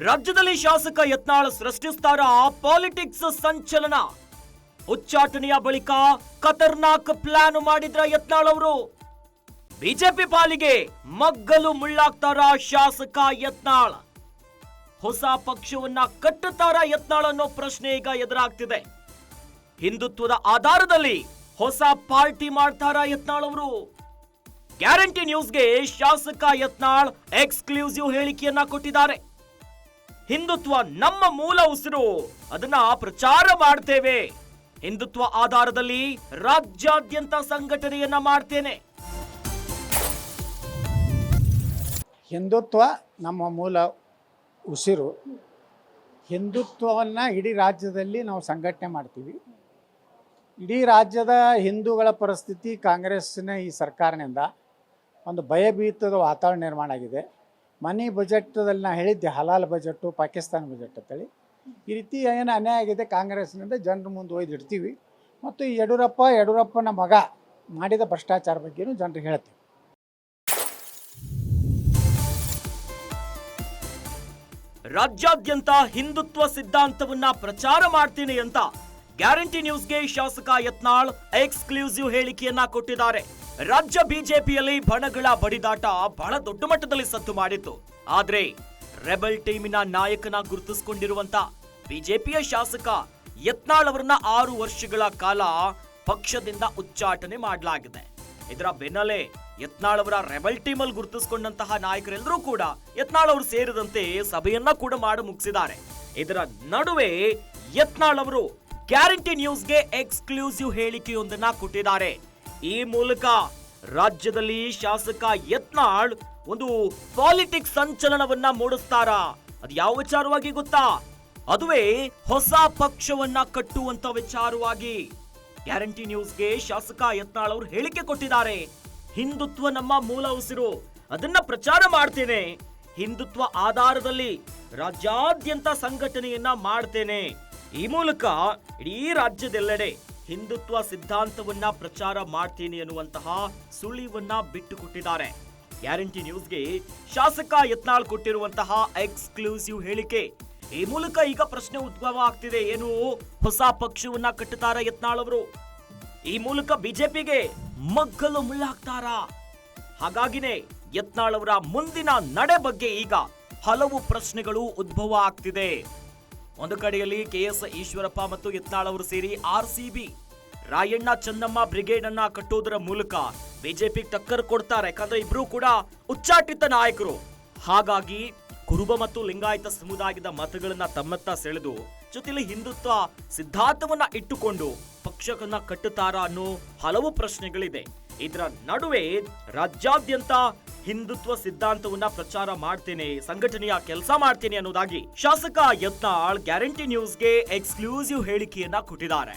ರಾಜ್ಯದಲ್ಲಿ ಶಾಸಕ ಯತ್ನಾಳ್ ಸೃಷ್ಟಿಸ್ತಾರ ಪಾಲಿಟಿಕ್ಸ್ ಸಂಚಲನ. ಉಚ್ಚಾಟನೆಯ ಬಳಿಕ ಖತರ್ನಾಕ್ ಪ್ಲಾನ್ ಮಾಡಿದ್ರ ಯತ್ನಾಳ್ ಅವರು. ಬಿಜೆಪಿ ಪಾಲಿಗೆ ಮಗ್ಗಲು ಮುಳ್ಳಾಗ್ತಾರ ಶಾಸಕ ಯತ್ನಾಳ್. ಹೊಸ ಪಕ್ಷವನ್ನ ಕಟ್ಟುತ್ತಾರ ಯತ್ನಾಳ್ ಅನ್ನೋ ಪ್ರಶ್ನೆ ಈಗ ಎದುರಾಗ್ತಿದೆ. ಹಿಂದುತ್ವದ ಆಧಾರದಲ್ಲಿ ಹೊಸ ಪಾರ್ಟಿ ಮಾಡ್ತಾರ ಯತ್ನಾಳ್ ಅವರು. ಗ್ಯಾರಂಟಿ ನ್ಯೂಸ್ಗೆ ಶಾಸಕ ಯತ್ನಾಳ್ ಎಕ್ಸ್ಕ್ಲೂಸಿವ್ ಹೇಳಿಕೆಯನ್ನ ಕೊಟ್ಟಿದ್ದಾರೆ. ಹಿಂದುತ್ವ ನಮ್ಮ ಮೂಲ ಉಸಿರು, ಅದನ್ನ ಪ್ರಚಾರ ಮಾಡ್ತೇವೆ. ಹಿಂದುತ್ವ ಆಧಾರದಲ್ಲಿ ರಾಜ್ಯಾದ್ಯಂತ ಸಂಘಟನೆಯನ್ನ ಮಾಡ್ತೇನೆ. ಹಿಂದುತ್ವ ನಮ್ಮ ಮೂಲ ಉಸಿರು. ಹಿಂದುತ್ವವನ್ನು ಇಡೀ ರಾಜ್ಯದಲ್ಲಿ ನಾವು ಸಂಘಟನೆ ಮಾಡ್ತೀವಿ. ಇಡೀ ರಾಜ್ಯದ ಹಿಂದೂಗಳ ಪರಿಸ್ಥಿತಿ ಕಾಂಗ್ರೆಸ್ಸಿನ ಈ ಸರ್ಕಾರದಿಂದ ಒಂದು ಭಯಭೀತದ ವಾತಾವರಣ ನಿರ್ಮಾಣ ಆಗಿದೆ. ಮನಿ ಬಜೆಟ್ದಲ್ಲಿ ನಾನು ಹೇಳಿದ್ದೆ, ಹಲಾಲ್ ಬಜೆಟ್ಟು, ಪಾಕಿಸ್ತಾನ ಬಜೆಟ್ ಅಂತೇಳಿ. ಈ ರೀತಿ ಏನು ಅನ್ಯಾಯ ಆಗಿದೆ ಕಾಂಗ್ರೆಸ್ನಿಂದ ಜನರ ಮುಂದೆ ಒಯ್ದು ಇಡ್ತೀವಿ. ಮತ್ತು ಈ ಯಡಿಯೂರಪ್ಪನ ಮಗ ಮಾಡಿದ ಭ್ರಷ್ಟಾಚಾರ ಬಗ್ಗೆಯೂ ಜನರಿಗೆ ಹೇಳ್ತೀವಿ. ರಾಜ್ಯಾದ್ಯಂತ ಹಿಂದುತ್ವ ಸಿದ್ಧಾಂತವನ್ನ ಪ್ರಚಾರ ಮಾಡ್ತೀನಿ ಅಂತ ಗ್ಯಾರಂಟಿ ನ್ಯೂಸ್ಗೆ ಶಾಸಕ ಯತ್ನಾಳ್ ಎಕ್ಸ್ಕ್ಲೂಸಿವ್ ಹೇಳಿಕೆಯನ್ನ ಕೊಟ್ಟಿದ್ದಾರೆ. ರಾಜ್ಯ ಬಿಜೆಪಿಯಲ್ಲಿ ಬಣಗಳ ಬಡಿದಾಟ ಬಹಳ ದೊಡ್ಡ ಮಟ್ಟದಲ್ಲಿ ಸದ್ದು ಮಾಡಿತ್ತು. ಆದ್ರೆ ರೆಬಲ್ ಟೀಮಿನ ನಾಯಕನ ಗುರುತಿಸಿಕೊಂಡಿರುವಂತ ಬಿಜೆಪಿಯ ಶಾಸಕ ಯತ್ನಾಳ್ ಅವರನ್ನ 6 ವರ್ಷಗಳ ಕಾಲ ಪಕ್ಷದಿಂದ ಉಚ್ಚಾಟನೆ ಮಾಡಲಾಗಿದೆ. ಇದರ ಬೆನ್ನಲ್ಲೇ ಯತ್ನಾಳ್ ಅವರ ರೆಬಲ್ ಟೀಮ್ ಅಲ್ಲಿ ಗುರುತಿಸಿಕೊಂಡಂತಹ ನಾಯಕರೆಲ್ಲರೂ ಕೂಡ ಯತ್ನಾಳ್ ಅವರು ಸೇರಿದಂತೆ ಸಭೆಯನ್ನ ಕೂಡ ಮಾಡಿ ಮುಗಿಸಿದ್ದಾರೆ. ಇದರ ನಡುವೆ ಯತ್ನಾಳ್ ಅವರು ಗ್ಯಾರಂಟಿ ನ್ಯೂಸ್ಗೆ ಎಕ್ಸ್ಕ್ಲೂಸಿವ್ ಹೇಳಿಕೆಯೊಂದನ್ನ ಕೊಟ್ಟಿದ್ದಾರೆ. ಈ ಮೂಲಕ ರಾಜ್ಯದಲ್ಲಿ ಶಾಸಕ ಯತ್ನಾಳ್ ಒಂದು ಪಾಲಿಟಿಕ್ಸ್ ಸಂಚಲನವನ್ನ ಮೂಡಿಸ್ತಾರ. ಅದು ಯಾವ ವಿಚಾರವಾಗಿ ಗೊತ್ತಾ? ಅದುವೇ ಹೊಸ ಪಕ್ಷವನ್ನ ಕಟ್ಟುವಂತ ವಿಚಾರವಾಗಿ. ಗ್ಯಾರಂಟಿ ನ್ಯೂಸ್ಗೆ ಶಾಸಕ ಯತ್ನಾಳ್ ಅವರು ಹೇಳಿಕೆ ಕೊಟ್ಟಿದ್ದಾರೆ. ಹಿಂದುತ್ವ ನಮ್ಮ ಮೂಲ ಉಸಿರು, ಅದನ್ನ ಪ್ರಚಾರ ಮಾಡ್ತೇನೆ. ಹಿಂದುತ್ವ ಆಧಾರದಲ್ಲಿ ರಾಜ್ಯಾದ್ಯಂತ ಸಂಘಟನೆಯನ್ನ ಮಾಡ್ತೇನೆ. ಈ ಮೂಲಕ ಇಡೀ ರಾಜ್ಯದೆಲ್ಲೆಡೆ ಹಿಂದುತ್ವ ಸಿದ್ಧಾಂತವನ್ನ ಪ್ರಚಾರ ಮಾಡ್ತೀನಿ ಅನ್ನುವಂತಹ ಸುಳಿವನ್ನ ಬಿಟ್ಟುಕೊಟ್ಟಿದ್ದಾರೆ. ಗ್ಯಾರಂಟಿ ನ್ಯೂಸ್ಗೆ ಶಾಸಕ ಯತ್ನಾಳ್ ಕೊಟ್ಟಿರುವಂತಹ ಎಕ್ಸ್ಕ್ಲೂಸಿವ್ ಹೇಳಿಕೆ. ಈ ಮೂಲಕ ಈಗ ಪ್ರಶ್ನೆ ಉದ್ಭವ ಆಗ್ತಿದೆ, ಏನು ಹೊಸ ಪಕ್ಷವನ್ನ ಕಟ್ಟುತ್ತಾರ ಯತ್ನಾಳ್ ಅವರು? ಈ ಮೂಲಕ ಬಿಜೆಪಿಗೆ ಮಗ್ಗಲು ಮುಳ್ಳಾಗ್ತಾರ? ಹಾಗಾಗಿನೇ ಯತ್ನಾಳ್ ಅವರ ಮುಂದಿನ ನಡೆ ಬಗ್ಗೆ ಈಗ ಹಲವು ಪ್ರಶ್ನೆಗಳು ಉದ್ಭವ ಆಗ್ತಿದೆ. ಒಂದು ಕಡೆಯಲ್ಲಿ KS ಈಶ್ವರಪ್ಪ ಮತ್ತು ಯತ್ನಾಳ್ ಅವರು ಸೇರಿ RCB ರಾಯಣ್ಣ ಚೆನ್ನಮ್ಮ ಬ್ರಿಗೇಡ್ ಅನ್ನ ಕಟ್ಟೋದರ ಮೂಲಕ ಬಿಜೆಪಿ ಟಕ್ಕರ್ ಕೊಡ್ತಾರೆ. ಯಾಕಂದ್ರೆ ಇಬ್ರು ಕೂಡ ಉಚ್ಚಾಟಿತ ನಾಯಕರು. ಹಾಗಾಗಿ ಕುರುಬ ಮತ್ತು ಲಿಂಗಾಯತ ಸಮುದಾಯದ ಮತಗಳನ್ನ ತಮ್ಮತ್ತ ಸೆಳೆದು ಜೊತೆಲಿ ಹಿಂದುತ್ವ ಸಿದ್ಧಾಂತವನ್ನ ಇಟ್ಟುಕೊಂಡು ಪಕ್ಷವನ್ನ ಕಟ್ಟುತ್ತಾರಾ ಅನ್ನೋ ಹಲವು ಪ್ರಶ್ನೆಗಳಿದೆ. ಇದರ ನಡುವೆ ರಾಜ್ಯಾದ್ಯಂತ ಹಿಂದುತ್ವ ಸಿದ್ಧಾಂತವನ್ನ ಪ್ರಚಾರ ಮಾಡ್ತೇನೆ, ಸಂಘಟನೆಯ ಕೆಲಸ ಮಾಡ್ತೇನೆ ಅನ್ನೋದಾಗಿ ಶಾಸಕ ಯತ್ನಾಳ್ ಗ್ಯಾರಂಟಿ ನ್ಯೂಸ್ಗೆ ಎಕ್ಸ್ಕ್ಲೂಸಿವ್ ಹೇಳಿಕೆಯನ್ನ ಕೊಟ್ಟಿದ್ದಾರೆ.